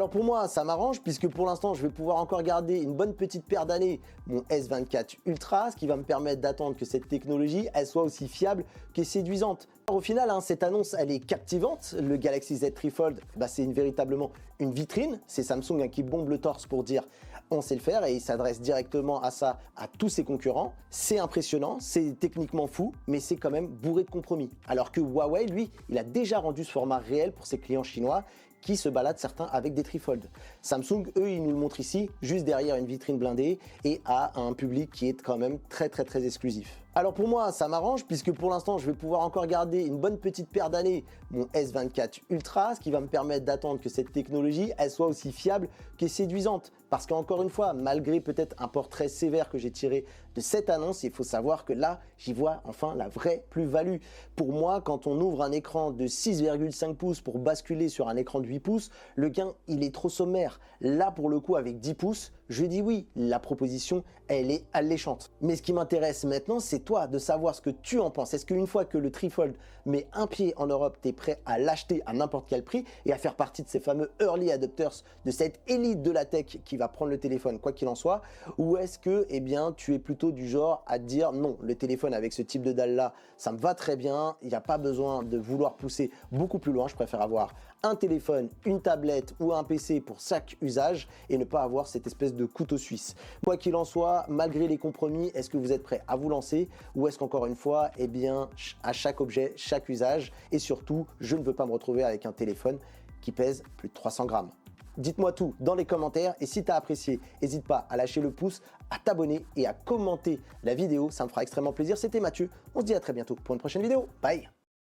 Alors pour moi, ça m'arrange puisque pour l'instant, je vais pouvoir encore garder une bonne petite paire d'années mon S24 Ultra, ce qui va me permettre d'attendre que cette technologie, elle soit aussi fiable que séduisante. Alors, au final, cette annonce, elle est captivante. Le Galaxy Z Fold, c'est véritablement une vitrine. C'est Samsung qui bombe le torse pour dire on sait le faire et il s'adresse directement à ça, à tous ses concurrents. C'est impressionnant, c'est techniquement fou, mais c'est quand même bourré de compromis. Alors que Huawei, lui, il a déjà rendu ce format réel pour ses clients chinois qui se baladent certains avec des trifolds. Samsung, eux, ils nous le montrent ici, juste derrière une vitrine blindée et à un public qui est quand même très exclusif. Alors pour moi, ça m'arrange puisque pour l'instant, je vais pouvoir encore garder une bonne petite paire d'années mon S24 Ultra, ce qui va me permettre d'attendre que cette technologie, elle soit aussi fiable que séduisante. Parce qu'encore une fois, malgré peut-être un portrait sévère que j'ai tiré de cette annonce, il faut savoir que là, j'y vois enfin la vraie plus-value. Pour moi, quand on ouvre un écran de 6,5 pouces pour basculer sur un écran de 8 pouces, le gain, il est trop sommaire. Là, pour le coup, avec 10 pouces, je dis oui, la proposition, elle est alléchante. Mais ce qui m'intéresse maintenant, c'est toi, de savoir ce que tu en penses. Est-ce qu'une fois que le Trifold met un pied en Europe, tu es prêt à l'acheter à n'importe quel prix et à faire partie de ces fameux early adopters, de cette élite de la tech qui va prendre le téléphone quoi qu'il en soit? Ou est-ce que tu es plutôt du genre à te dire non, le téléphone avec ce type de dalle là, ça me va très bien, il n'y a pas besoin de vouloir pousser beaucoup plus loin, je préfère avoir un téléphone, une tablette ou un PC pour chaque usage et ne pas avoir cette espèce de couteau suisse. Quoi qu'il en soit, malgré les compromis, est-ce que vous êtes prêt à vous lancer ou est-ce qu'encore une fois, à chaque objet, chaque usage et surtout, je ne veux pas me retrouver avec un téléphone qui pèse plus de 300 grammes. Dites-moi tout dans les commentaires et si tu as apprécié, n'hésite pas à lâcher le pouce, à t'abonner et à commenter la vidéo, ça me fera extrêmement plaisir. C'était Mathieu, on se dit à très bientôt pour une prochaine vidéo. Bye!